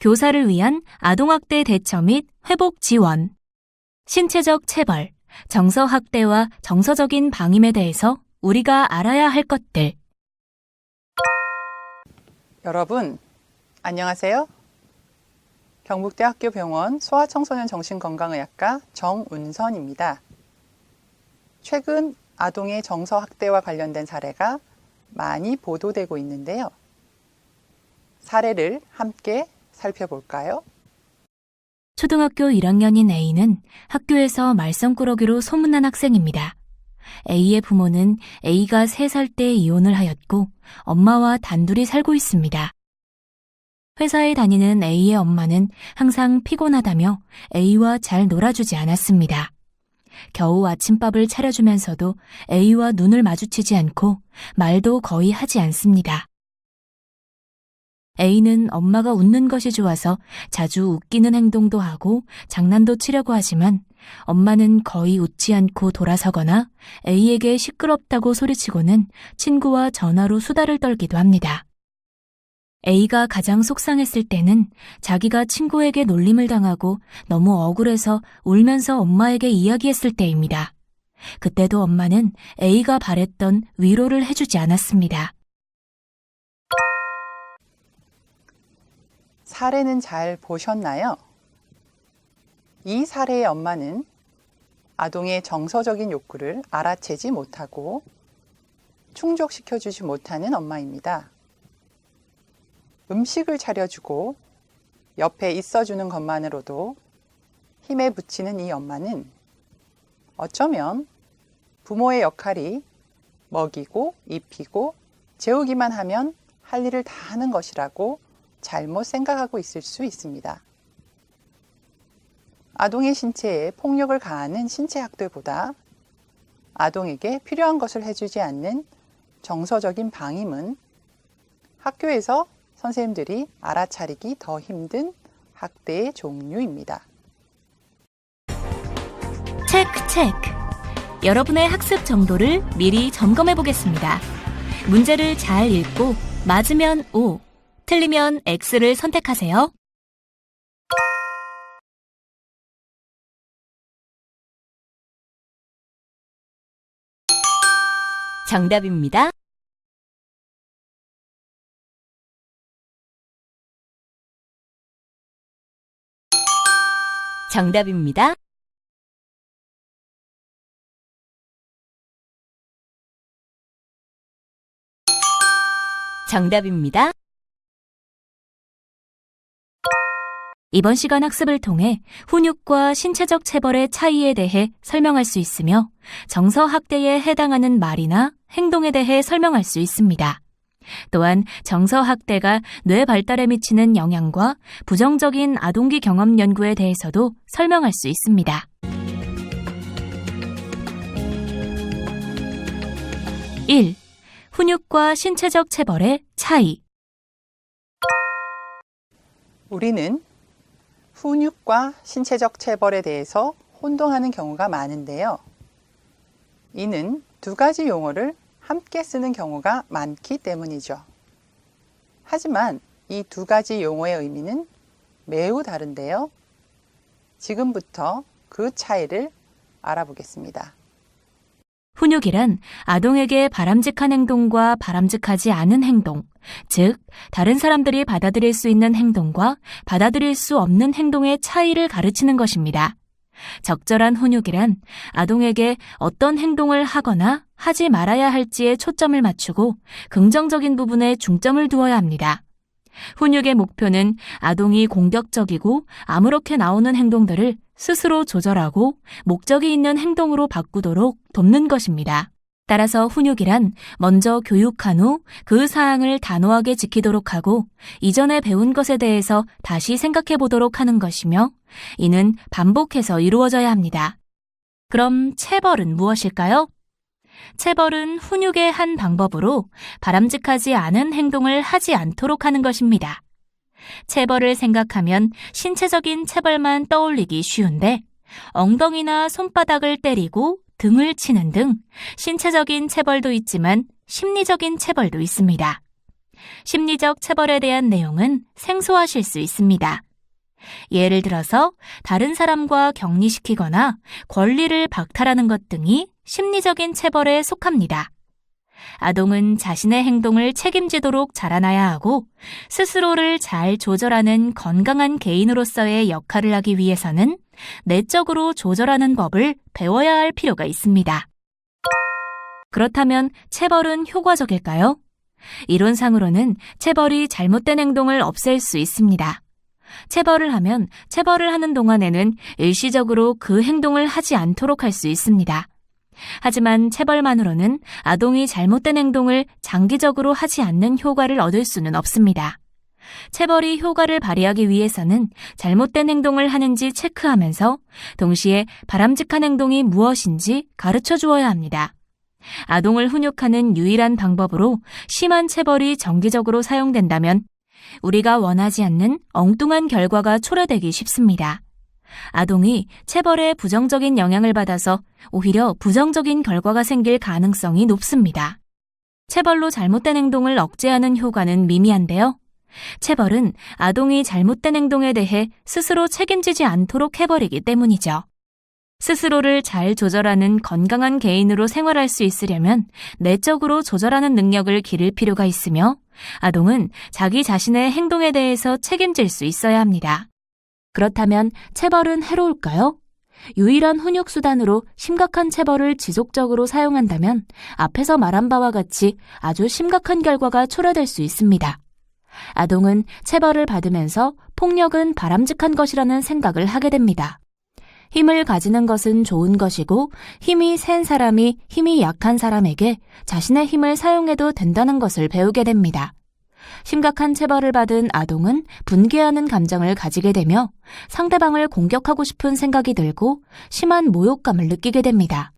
교사를 위한 아동학대 대처 및 회복 지원, 신체적 체벌, 정서학대와 정서적인 방임에 대해서 우리가 알아야 할 것들. 여러분, 안녕하세요. 경북대학교 병원 소아청소년 정신건강의학과 정운선입니다. 최근 아동의 정서학대와 관련된 사례가 많이 보도되고 있는데요. 사례를 함께 살펴볼까요? 초등학교 1학년인 A는 학교에서 말썽꾸러기로 소문난 학생입니다. A의 부모는 A가 3살 때 이혼을 하였고 엄마와 단둘이 살고 있습니다. 회사에 다니는 A의 엄마는 항상 피곤하다며 A와 잘 놀아주지 않았습니다. 겨우 아침밥을 차려주면서도 A와 눈을 마주치지 않고 말도 거의 하지 않습니다. A는 엄마가 웃는 것이 좋아서 자주 웃기는 행동도 하고 장난도 치려고 하지만 엄마는 거의 웃지 않고 돌아서거나 A에게 시끄럽다고 소리치고는 친구와 전화로 수다를 떨기도 합니다. A가 가장 속상했을 때는 자기가 친구에게 놀림을 당하고 너무 억울해서 울면서 엄마에게 이야기했을 때입니다. 그때도 엄마는 A가 바랬던 위로를 해주지 않았습니다. 사례는 잘 보셨나요? 이 사례의 엄마는 아동의 정서적인 욕구를 알아채지 못하고 충족시켜주지 못하는 엄마입니다. 음식을 차려주고 옆에 있어주는 것만으로도 힘에 부치는 이 엄마는 어쩌면 부모의 역할이 먹이고 입히고 재우기만 하면 할 일을 다 하는 것이라고 잘못 생각하고 있을 수 있습니다. 아동의 신체에 폭력을 가하는 신체학대보다 아동에게 필요한 것을 해주지 않는 정서적인 방임은 학교에서 선생님들이 알아차리기 더 힘든 학대의 종류입니다. 체크. 여러분의 학습 정도를 미리 점검해 보겠습니다. 문제를 잘 읽고 맞으면 O, 틀리면 X를 선택하세요. 정답입니다. 정답입니다. 정답입니다. 이번 시간 학습을 통해 훈육과 신체적 체벌의 차이에 대해 설명할 수 있으며 정서학대에 해당하는 말이나 행동에 대해 설명할 수 있습니다. 또한 정서학대가 뇌 발달에 미치는 영향과 부정적인 아동기 경험 연구에 대해서도 설명할 수 있습니다. 1. 훈육과 신체적 체벌의 차이. 우리는 훈육과 신체적 체벌에 대해서 혼동하는 경우가 많은데요. 이는 두 가지 용어를 함께 쓰는 경우가 많기 때문이죠. 하지만 이 두 가지 용어의 의미는 매우 다른데요. 지금부터 그 차이를 알아보겠습니다. 훈육이란 아동에게 바람직한 행동과 바람직하지 않은 행동, 즉 다른 사람들이 받아들일 수 있는 행동과 받아들일 수 없는 행동의 차이를 가르치는 것입니다. 적절한 훈육이란 아동에게 어떤 행동을 하거나 하지 말아야 할지에 초점을 맞추고 긍정적인 부분에 중점을 두어야 합니다. 훈육의 목표는 아동이 공격적이고 아무렇게 나오는 행동들을 스스로 조절하고 목적이 있는 행동으로 바꾸도록 돕는 것입니다. 따라서 훈육이란 먼저 교육한 후 그 사항을 단호하게 지키도록 하고 이전에 배운 것에 대해서 다시 생각해 보도록 하는 것이며 이는 반복해서 이루어져야 합니다. 그럼 체벌은 무엇일까요? 체벌은 훈육의 한 방법으로 바람직하지 않은 행동을 하지 않도록 하는 것입니다. 체벌을 생각하면 신체적인 체벌만 떠올리기 쉬운데 엉덩이나 손바닥을 때리고 등을 치는 등 신체적인 체벌도 있지만 심리적인 체벌도 있습니다. 심리적 체벌에 대한 내용은 생소하실 수 있습니다. 예를 들어서 다른 사람과 격리시키거나 권리를 박탈하는 것 등이 심리적인 체벌에 속합니다. 아동은 자신의 행동을 책임지도록 자라나야 하고 스스로를 잘 조절하는 건강한 개인으로서의 역할을 하기 위해서는 내적으로 조절하는 법을 배워야 할 필요가 있습니다. 그렇다면 체벌은 효과적일까요? 이론상으로는 체벌이 잘못된 행동을 없앨 수 있습니다. 체벌을 하면 체벌을 하는 동안에는 일시적으로 그 행동을 하지 않도록 할 수 있습니다. 하지만 체벌만으로는 아동이 잘못된 행동을 장기적으로 하지 않는 효과를 얻을 수는 없습니다. 체벌이 효과를 발휘하기 위해서는 잘못된 행동을 하는지 체크하면서 동시에 바람직한 행동이 무엇인지 가르쳐 주어야 합니다. 아동을 훈육하는 유일한 방법으로 심한 체벌이 정기적으로 사용된다면 우리가 원하지 않는 엉뚱한 결과가 초래되기 쉽습니다. 아동이 체벌에 부정적인 영향을 받아서 오히려 부정적인 결과가 생길 가능성이 높습니다. 체벌로 잘못된 행동을 억제하는 효과는 미미한데요. 체벌은 아동이 잘못된 행동에 대해 스스로 책임지지 않도록 해버리기 때문이죠. 스스로를 잘 조절하는 건강한 개인으로 생활할 수 있으려면 내적으로 조절하는 능력을 기를 필요가 있으며 아동은 자기 자신의 행동에 대해서 책임질 수 있어야 합니다. 그렇다면 체벌은 해로울까요? 유일한 훈육 수단으로 심각한 체벌을 지속적으로 사용한다면 앞에서 말한 바와 같이 아주 심각한 결과가 초래될 수 있습니다. 아동은 체벌을 받으면서 폭력은 바람직한 것이라는 생각을 하게 됩니다. 힘을 가지는 것은 좋은 것이고 힘이 센 사람이 힘이 약한 사람에게 자신의 힘을 사용해도 된다는 것을 배우게 됩니다. 심각한 체벌을 받은 아동은 분개하는 감정을 가지게 되며 상대방을 공격하고 싶은 생각이 들고 심한 모욕감을 느끼게 됩니다.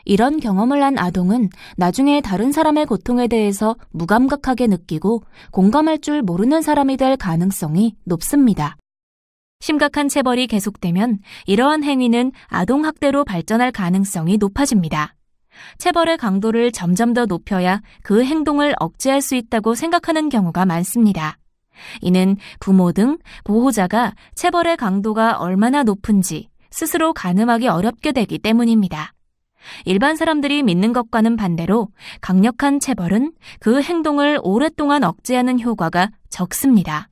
이런 경험을 한 아동은 나중에 다른 사람의 고통에 대해서 무감각하게 느끼고 공감할 줄 모르는 사람이 될 가능성이 높습니다. 심각한 체벌이 계속되면 이러한 행위는 아동학대로 발전할 가능성이 높아집니다. 체벌의 강도를 점점 더 높여야 그 행동을 억제할 수 있다고 생각하는 경우가 많습니다. 이는 부모 등 보호자가 체벌의 강도가 얼마나 높은지 스스로 가늠하기 어렵게 되기 때문입니다. 일반 사람들이 믿는 것과는 반대로 강력한 체벌은 그 행동을 오랫동안 억제하는 효과가 적습니다.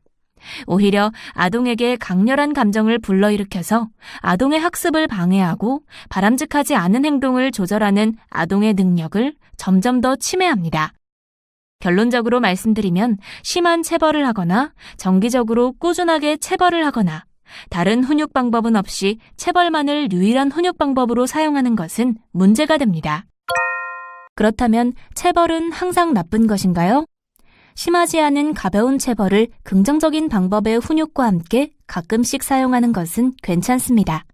오히려 아동에게 강렬한 감정을 불러일으켜서 아동의 학습을 방해하고 바람직하지 않은 행동을 조절하는 아동의 능력을 점점 더 침해합니다. 결론적으로 말씀드리면 심한 체벌을 하거나 정기적으로 꾸준하게 체벌을 하거나 다른 훈육 방법은 없이 체벌만을 유일한 훈육 방법으로 사용하는 것은 문제가 됩니다. 그렇다면 체벌은 항상 나쁜 것인가요? 심하지 않은 가벼운 체벌을 긍정적인 방법의 훈육과 함께 가끔씩 사용하는 것은 괜찮습니다.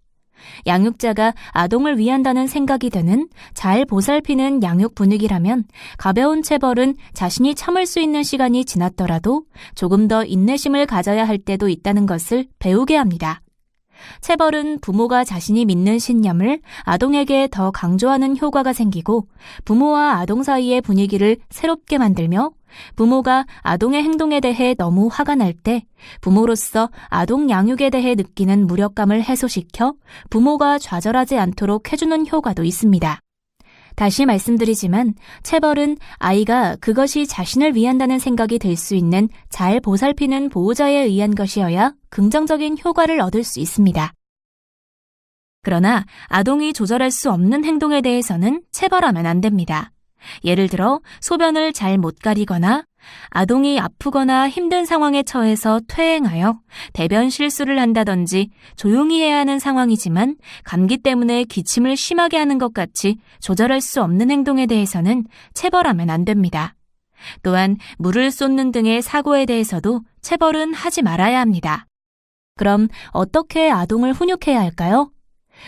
양육자가 아동을 위한다는 생각이 드는 잘 보살피는 양육 분위기라면 가벼운 체벌은 자신이 참을 수 있는 시간이 지났더라도 조금 더 인내심을 가져야 할 때도 있다는 것을 배우게 합니다. 체벌은 부모가 자신이 믿는 신념을 아동에게 더 강조하는 효과가 생기고 부모와 아동 사이의 분위기를 새롭게 만들며 부모가 아동의 행동에 대해 너무 화가 날 때 부모로서 아동 양육에 대해 느끼는 무력감을 해소시켜 부모가 좌절하지 않도록 해주는 효과도 있습니다. 다시 말씀드리지만 체벌은 아이가 그것이 자신을 위한다는 생각이 들 수 있는 잘 보살피는 보호자에 의한 것이어야 긍정적인 효과를 얻을 수 있습니다. 그러나 아동이 조절할 수 없는 행동에 대해서는 체벌하면 안 됩니다. 예를 들어 소변을 잘 못 가리거나 아동이 아프거나 힘든 상황에 처해서 퇴행하여 대변 실수를 한다든지 조용히 해야 하는 상황이지만 감기 때문에 기침을 심하게 하는 것 같이 조절할 수 없는 행동에 대해서는 체벌하면 안 됩니다. 또한 물을 쏟는 등의 사고에 대해서도 체벌은 하지 말아야 합니다. 그럼 어떻게 아동을 훈육해야 할까요?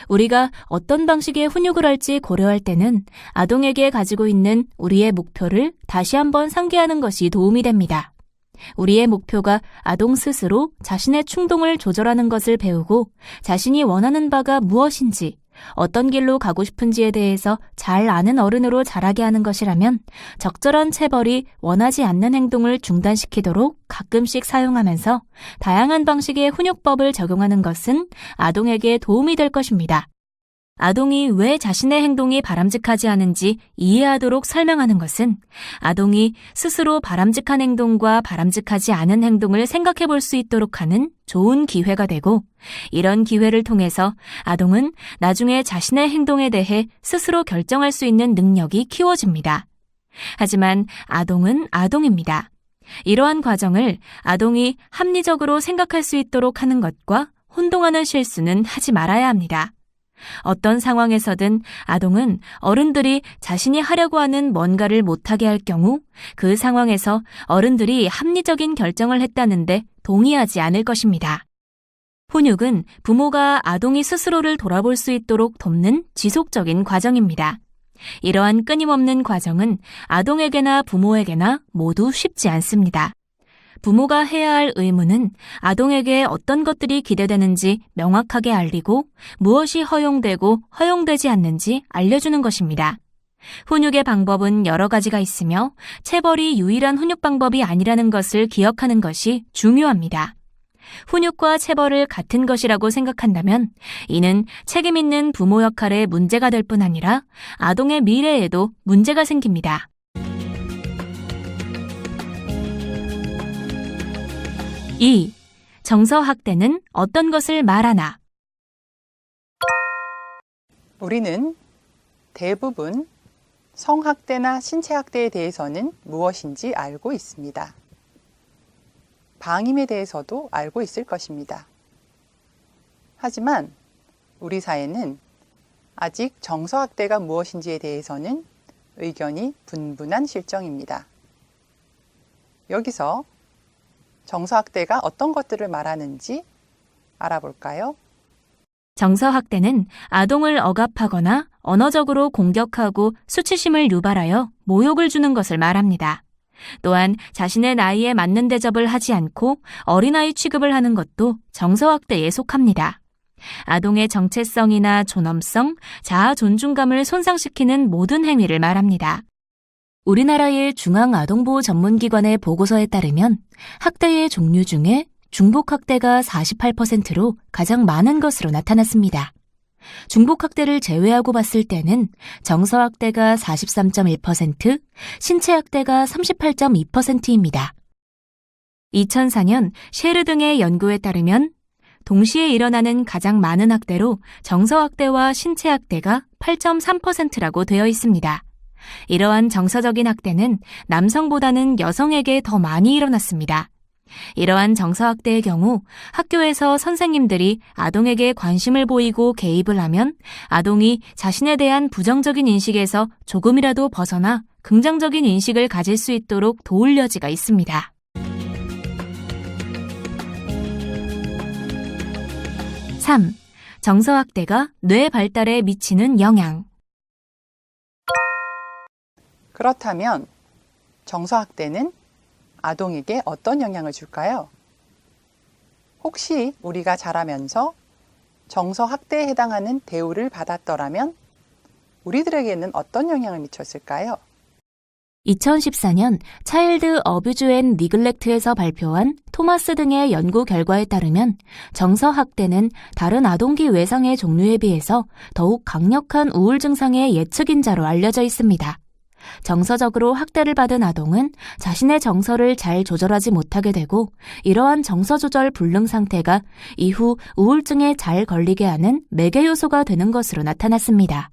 우리가 어떤 방식의 훈육을 할지 고려할 때는 아동에게 가지고 있는 우리의 목표를 다시 한번 상기하는 것이 도움이 됩니다. 우리의 목표가 아동 스스로 자신의 충동을 조절하는 것을 배우고 자신이 원하는 바가 무엇인지 어떤 길로 가고 싶은지에 대해서 잘 아는 어른으로 자라게 하는 것이라면 적절한 체벌이 원하지 않는 행동을 중단시키도록 가끔씩 사용하면서 다양한 방식의 훈육법을 적용하는 것은 아동에게 도움이 될 것입니다. 아동이 왜 자신의 행동이 바람직하지 않은지 이해하도록 설명하는 것은 아동이 스스로 바람직한 행동과 바람직하지 않은 행동을 생각해 볼 수 있도록 하는 좋은 기회가 되고, 이런 기회를 통해서 아동은 나중에 자신의 행동에 대해 스스로 결정할 수 있는 능력이 키워집니다. 하지만 아동은 아동입니다. 이러한 과정을 아동이 합리적으로 생각할 수 있도록 하는 것과 혼동하는 실수는 하지 말아야 합니다. 어떤 상황에서든 아동은 어른들이 자신이 하려고 하는 뭔가를 못하게 할 경우 그 상황에서 어른들이 합리적인 결정을 했다는데 동의하지 않을 것입니다. 훈육은 부모가 아동이 스스로를 돌아볼 수 있도록 돕는 지속적인 과정입니다. 이러한 끊임없는 과정은 아동에게나 부모에게나 모두 쉽지 않습니다. 부모가 해야 할 의무는 아동에게 어떤 것들이 기대되는지 명확하게 알리고 무엇이 허용되고 허용되지 않는지 알려주는 것입니다. 훈육의 방법은 여러 가지가 있으며 체벌이 유일한 훈육 방법이 아니라는 것을 기억하는 것이 중요합니다. 훈육과 체벌을 같은 것이라고 생각한다면 이는 책임 있는 부모 역할에 문제가 될 뿐 아니라 아동의 미래에도 문제가 생깁니다. 2. 정서학대는 어떤 것을 말하나? 우리는 대부분 성학대나 신체학대에 대해서는 무엇인지 알고 있습니다. 방임에 대해서도 알고 있을 것입니다. 하지만 우리 사회는 아직 정서학대가 무엇인지에 대해서는 의견이 분분한 실정입니다. 여기서 정서학대가 어떤 것들을 말하는지 알아볼까요? 정서학대는 아동을 억압하거나 언어적으로 공격하고 수치심을 유발하여 모욕을 주는 것을 말합니다. 또한 자신의 나이에 맞는 대접을 하지 않고 어린아이 취급을 하는 것도 정서학대에 속합니다. 아동의 정체성이나 존엄성, 자아 존중감을 손상시키는 모든 행위를 말합니다. 우리나라의 중앙아동보호전문기관의 보고서에 따르면 학대의 종류 중에 중복학대가 48%로 가장 많은 것으로 나타났습니다. 중복학대를 제외하고 봤을 때는 정서학대가 43.1%, 신체학대가 38.2%입니다. 2004년 셰르 등의 연구에 따르면 동시에 일어나는 가장 많은 학대로 정서학대와 신체학대가 8.3%라고 되어 있습니다. 이러한 정서적인 학대는 남성보다는 여성에게 더 많이 일어났습니다. 이러한 정서학대의 경우 학교에서 선생님들이 아동에게 관심을 보이고 개입을 하면 아동이 자신에 대한 부정적인 인식에서 조금이라도 벗어나 긍정적인 인식을 가질 수 있도록 도울 여지가 있습니다. 3. 정서학대가 뇌 발달에 미치는 영향. 그렇다면 정서학대는 아동에게 어떤 영향을 줄까요? 혹시 우리가 자라면서 정서학대에 해당하는 대우를 받았더라면 우리들에게는 어떤 영향을 미쳤을까요? 2014년 차일드 어뷰즈 앤 니글렉트에서 발표한 토마스 등의 연구 결과에 따르면 정서학대는 다른 아동기 외상의 종류에 비해서 더욱 강력한 우울 증상의 예측인자로 알려져 있습니다. 정서적으로 학대를 받은 아동은 자신의 정서를 잘 조절하지 못하게 되고 이러한 정서 조절 불능 상태가 이후 우울증에 잘 걸리게 하는 매개 요소가 되는 것으로 나타났습니다.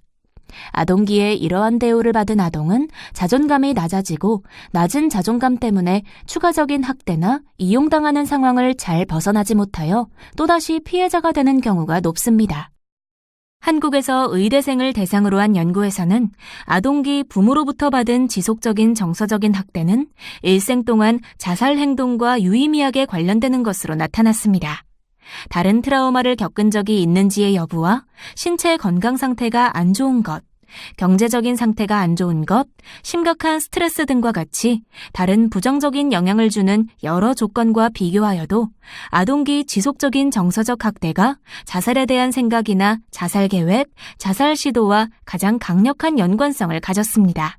아동기에 이러한 대우를 받은 아동은 자존감이 낮아지고 낮은 자존감 때문에 추가적인 학대나 이용당하는 상황을 잘 벗어나지 못하여 또다시 피해자가 되는 경우가 높습니다. 한국에서 의대생을 대상으로 한 연구에서는 아동기 부모로부터 받은 지속적인 정서적인 학대는 일생 동안 자살 행동과 유의미하게 관련되는 것으로 나타났습니다. 다른 트라우마를 겪은 적이 있는지의 여부와 신체 건강 상태가 안 좋은 것, 경제적인 상태가 안 좋은 것, 심각한 스트레스 등과 같이 다른 부정적인 영향을 주는 여러 조건과 비교하여도 아동기 지속적인 정서적 학대가 자살에 대한 생각이나 자살 계획, 자살 시도와 가장 강력한 연관성을 가졌습니다.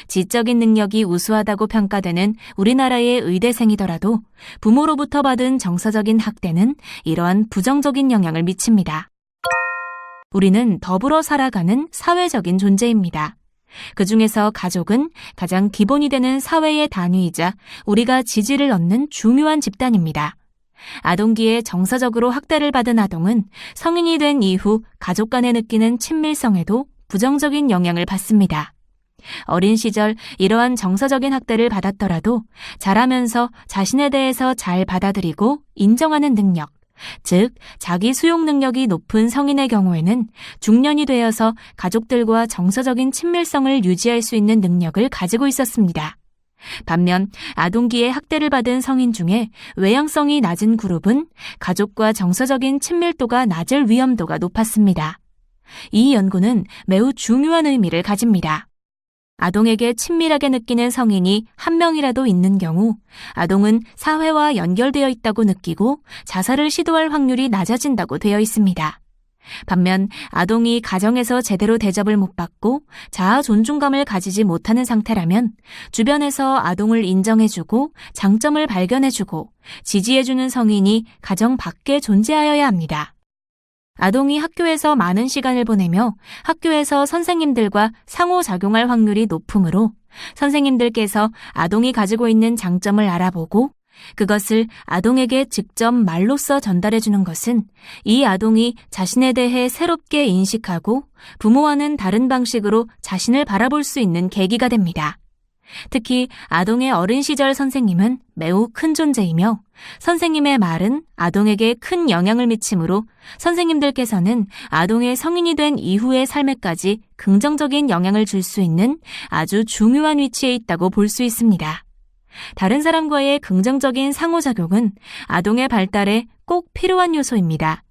지적인 능력이 우수하다고 평가되는 우리나라의 의대생이더라도 부모로부터 받은 정서적인 학대는 이러한 부정적인 영향을 미칩니다. 우리는 더불어 살아가는 사회적인 존재입니다. 그 중에서 가족은 가장 기본이 되는 사회의 단위이자 우리가 지지를 얻는 중요한 집단입니다. 아동기에 정서적으로 학대를 받은 아동은 성인이 된 이후 가족 간에 느끼는 친밀성에도 부정적인 영향을 받습니다. 어린 시절 이러한 정서적인 학대를 받았더라도 자라면서 자신에 대해서 잘 받아들이고 인정하는 능력, 즉 자기 수용 능력이 높은 성인의 경우에는 중년이 되어서 가족들과 정서적인 친밀성을 유지할 수 있는 능력을 가지고 있었습니다. 반면 아동기에 학대를 받은 성인 중에 외향성이 낮은 그룹은 가족과 정서적인 친밀도가 낮을 위험도가 높았습니다. 이 연구는 매우 중요한 의미를 가집니다. 아동에게 친밀하게 느끼는 성인이 한 명이라도 있는 경우 아동은 사회와 연결되어 있다고 느끼고 자살을 시도할 확률이 낮아진다고 되어 있습니다. 반면 아동이 가정에서 제대로 대접을 못 받고 자아 존중감을 가지지 못하는 상태라면 주변에서 아동을 인정해주고 장점을 발견해주고 지지해주는 성인이 가정 밖에 존재하여야 합니다. 아동이 학교에서 많은 시간을 보내며 학교에서 선생님들과 상호작용할 확률이 높으므로 선생님들께서 아동이 가지고 있는 장점을 알아보고 그것을 아동에게 직접 말로써 전달해주는 것은 이 아동이 자신에 대해 새롭게 인식하고 부모와는 다른 방식으로 자신을 바라볼 수 있는 계기가 됩니다. 특히 아동의 어린 시절 선생님은 매우 큰 존재이며 선생님의 말은 아동에게 큰 영향을 미치므로 선생님들께서는 아동의 성인이 된 이후의 삶에까지 긍정적인 영향을 줄 수 있는 아주 중요한 위치에 있다고 볼 수 있습니다. 다른 사람과의 긍정적인 상호작용은 아동의 발달에 꼭 필요한 요소입니다.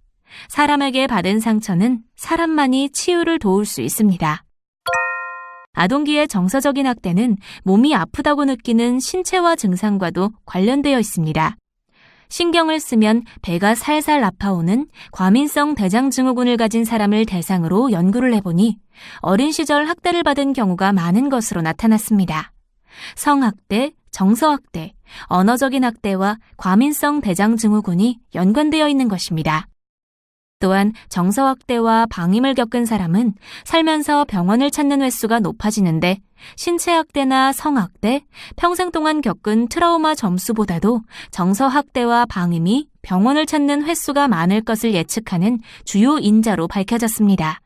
사람에게 받은 상처는 사람만이 치유를 도울 수 있습니다. 아동기의 정서적인 학대는 몸이 아프다고 느끼는 신체화 증상과도 관련되어 있습니다. 신경을 쓰면 배가 살살 아파오는 과민성 대장증후군을 가진 사람을 대상으로 연구를 해보니 어린 시절 학대를 받은 경우가 많은 것으로 나타났습니다. 성학대, 정서학대, 언어적인 학대와 과민성 대장증후군이 연관되어 있는 것입니다. 또한 정서학대와 방임을 겪은 사람은 살면서 병원을 찾는 횟수가 높아지는데 신체학대나 성학대, 평생 동안 겪은 트라우마 점수보다도 정서학대와 방임이 병원을 찾는 횟수가 많을 것을 예측하는 주요 인자로 밝혀졌습니다.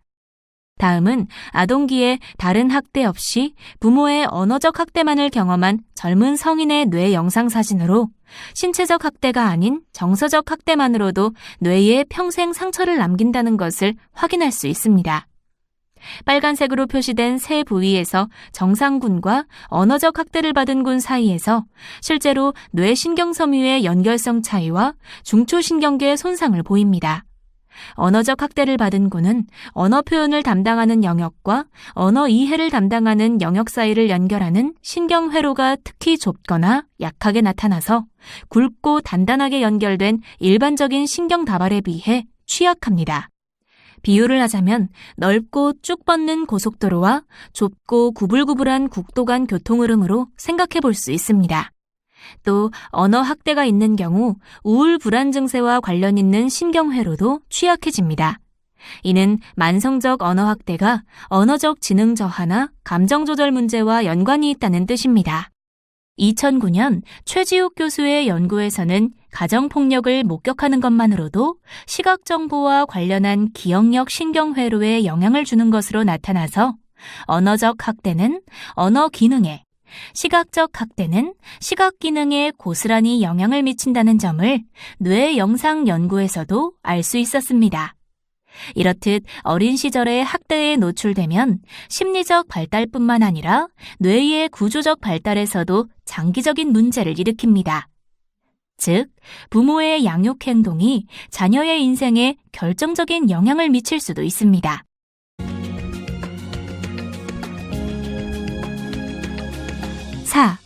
다음은 아동기에 다른 학대 없이 부모의 언어적 학대만을 경험한 젊은 성인의 뇌 영상 사진으로 신체적 학대가 아닌 정서적 학대만으로도 뇌에 평생 상처를 남긴다는 것을 확인할 수 있습니다. 빨간색으로 표시된 세 부위에서 정상군과 언어적 학대를 받은 군 사이에서 실제로 뇌신경섬유의 연결성 차이와 중초신경계 손상을 보입니다. 언어적 학대를 받은 군은 언어 표현을 담당하는 영역과 언어 이해를 담당하는 영역 사이를 연결하는 신경회로가 특히 좁거나 약하게 나타나서 굵고 단단하게 연결된 일반적인 신경 다발에 비해 취약합니다. 비유를 하자면 넓고 쭉 뻗는 고속도로와 좁고 구불구불한 국도 간 교통 흐름으로 생각해 볼 수 있습니다. 또 언어 학대가 있는 경우 우울 불안 증세와 관련 있는 신경회로도 취약해집니다. 이는 만성적 언어 학대가 언어적 지능 저하나 감정 조절 문제와 연관이 있다는 뜻입니다. 2009년 최지욱 교수의 연구에서는 가정폭력을 목격하는 것만으로도 시각정보와 관련한 기억력 신경회로에 영향을 주는 것으로 나타나서 언어적 학대는 언어 기능에, 시각적 학대는 시각 기능에 고스란히 영향을 미친다는 점을 뇌 영상 연구에서도 알 수 있었습니다. 이렇듯 어린 시절에 학대에 노출되면 심리적 발달뿐만 아니라 뇌의 구조적 발달에서도 장기적인 문제를 일으킵니다. 즉, 부모의 양육 행동이 자녀의 인생에 결정적인 영향을 미칠 수도 있습니다. 4.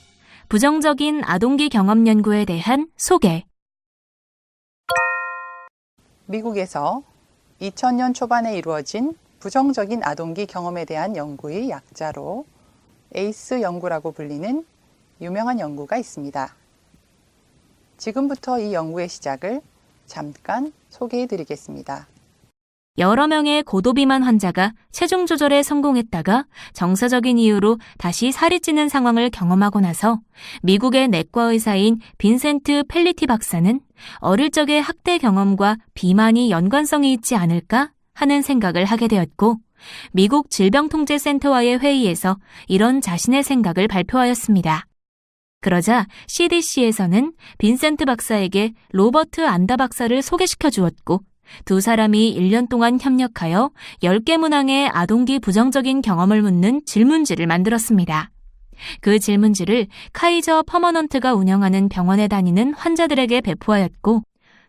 부정적인 아동기 경험 연구에 대한 소개. 미국에서 2000년 초반에 이루어진 부정적인 아동기 경험에 대한 연구의 약자로 에이스 연구라고 불리는 유명한 연구가 있습니다. 지금부터 이 연구의 시작을 잠깐 소개해 드리겠습니다. 여러 명의 고도비만 환자가 체중 조절에 성공했다가 정서적인 이유로 다시 살이 찌는 상황을 경험하고 나서 미국의 내과 의사인 빈센트 펠리티 박사는 어릴 적의 학대 경험과 비만이 연관성이 있지 않을까 하는 생각을 하게 되었고, 미국 질병통제센터와의 회의에서 이런 자신의 생각을 발표하였습니다. 그러자 CDC에서는 빈센트 박사에게 로버트 안다 박사를 소개시켜 주었고, 두 사람이 1년 동안 협력하여 10개 문항의 아동기 부정적인 경험을 묻는 질문지를 만들었습니다. 그 질문지를 카이저 퍼머넌트가 운영하는 병원에 다니는 환자들에게 배포하였고,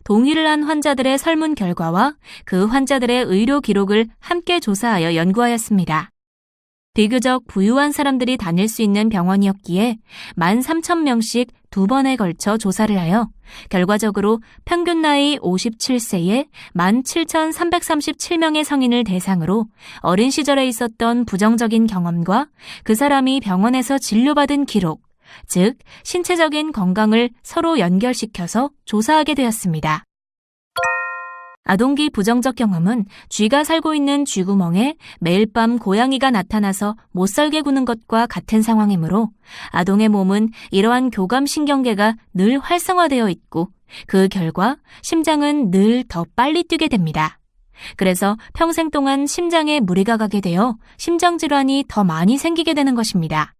동의를 한 환자들의 설문 결과와 그 환자들의 의료 기록을 함께 조사하여 연구하였습니다. 비교적 부유한 사람들이 다닐 수 있는 병원이었기에 13,000명씩 2번에 걸쳐 조사를 하여 결과적으로 평균 나이 57세에 17,337명의 성인을 대상으로 어린 시절에 있었던 부정적인 경험과 그 사람이 병원에서 진료받은 기록, 즉 신체적인 건강을 서로 연결시켜서 조사하게 되었습니다. 아동기 부정적 경험은 쥐가 살고 있는 쥐구멍에 매일 밤 고양이가 나타나서 못살게 구는 것과 같은 상황이므로 아동의 몸은 이러한 교감신경계가 늘 활성화되어 있고 그 결과 심장은 늘 더 빨리 뛰게 됩니다. 그래서 평생 동안 심장에 무리가 가게 되어 심장질환이 더 많이 생기게 되는 것입니다.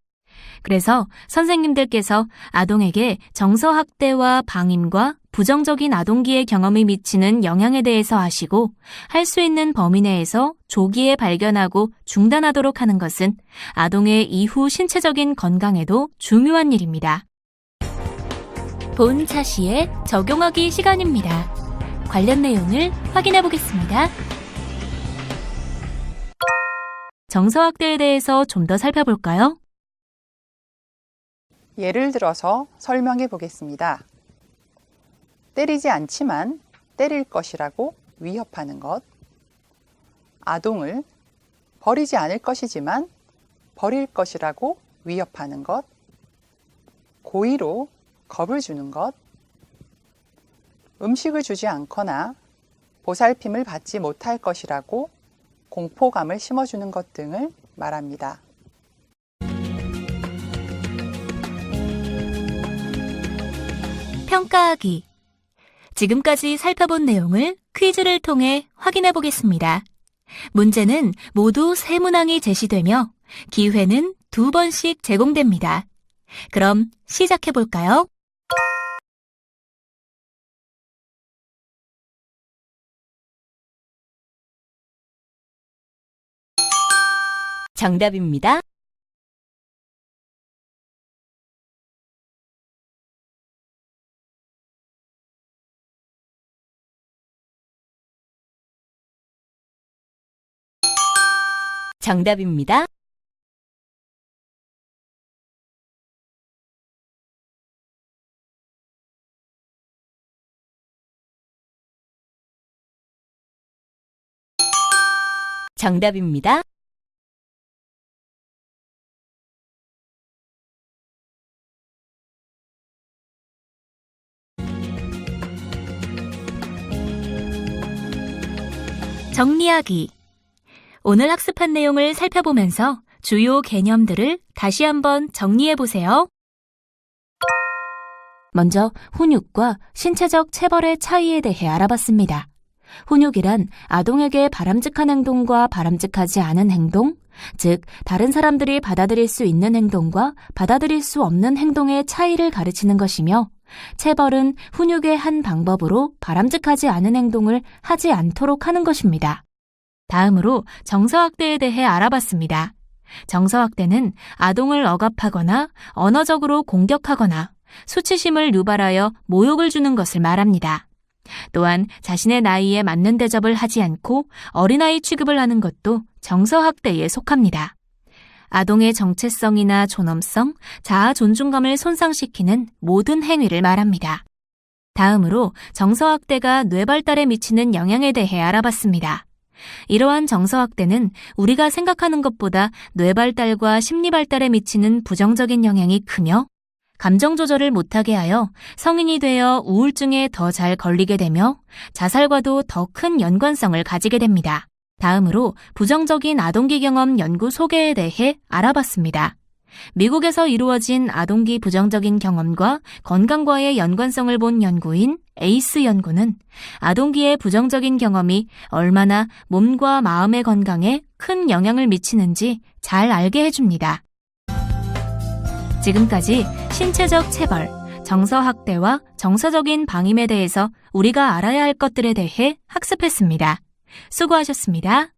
그래서 선생님들께서 아동에게 정서학대와 방임과 부정적인 아동기의 경험이 미치는 영향에 대해서 아시고 할 수 있는 범위 내에서 조기에 발견하고 중단하도록 하는 것은 아동의 이후 신체적인 건강에도 중요한 일입니다. 본 차시의 적용하기 시간입니다. 관련 내용을 확인해 보겠습니다. 정서학대에 대해서 좀 더 살펴볼까요? 예를 들어서 설명해 보겠습니다. 때리지 않지만 때릴 것이라고 위협하는 것, 아동을 버리지 않을 것이지만 버릴 것이라고 위협하는 것, 고의로 겁을 주는 것, 음식을 주지 않거나 보살핌을 받지 못할 것이라고 공포감을 심어주는 것 등을 말합니다. 평가하기. 지금까지 살펴본 내용을 퀴즈를 통해 확인해 보겠습니다. 문제는 모두 3문항이 제시되며 기회는 2번씩 제공됩니다. 그럼 시작해 볼까요? 정답입니다. 정답입니다. 정답입니다. 정리하기. 오늘 학습한 내용을 살펴보면서 주요 개념들을 다시 한번 정리해 보세요. 먼저 훈육과 신체적 체벌의 차이에 대해 알아봤습니다. 훈육이란 아동에게 바람직한 행동과 바람직하지 않은 행동, 즉 다른 사람들이 받아들일 수 있는 행동과 받아들일 수 없는 행동의 차이를 가르치는 것이며, 체벌은 훈육의 한 방법으로 바람직하지 않은 행동을 하지 않도록 하는 것입니다. 다음으로 정서학대에 대해 알아봤습니다. 정서학대는 아동을 억압하거나 언어적으로 공격하거나 수치심을 유발하여 모욕을 주는 것을 말합니다. 또한 자신의 나이에 맞는 대접을 하지 않고 어린아이 취급을 하는 것도 정서학대에 속합니다. 아동의 정체성이나 존엄성, 자아 존중감을 손상시키는 모든 행위를 말합니다. 다음으로 정서학대가 뇌 발달에 미치는 영향에 대해 알아봤습니다. 이러한 정서학대는 우리가 생각하는 것보다 뇌 발달과 심리 발달에 미치는 부정적인 영향이 크며 감정 조절을 못하게 하여 성인이 되어 우울증에 더 잘 걸리게 되며 자살과도 더 큰 연관성을 가지게 됩니다. 다음으로 부정적인 아동기 경험 연구 소개에 대해 알아봤습니다. 미국에서 이루어진 아동기 부정적인 경험과 건강과의 연관성을 본 연구인 에이스 연구는 아동기의 부정적인 경험이 얼마나 몸과 마음의 건강에 큰 영향을 미치는지 잘 알게 해줍니다. 지금까지 신체적 체벌, 정서학대와 정서적인 방임에 대해서 우리가 알아야 할 것들에 대해 학습했습니다. 수고하셨습니다.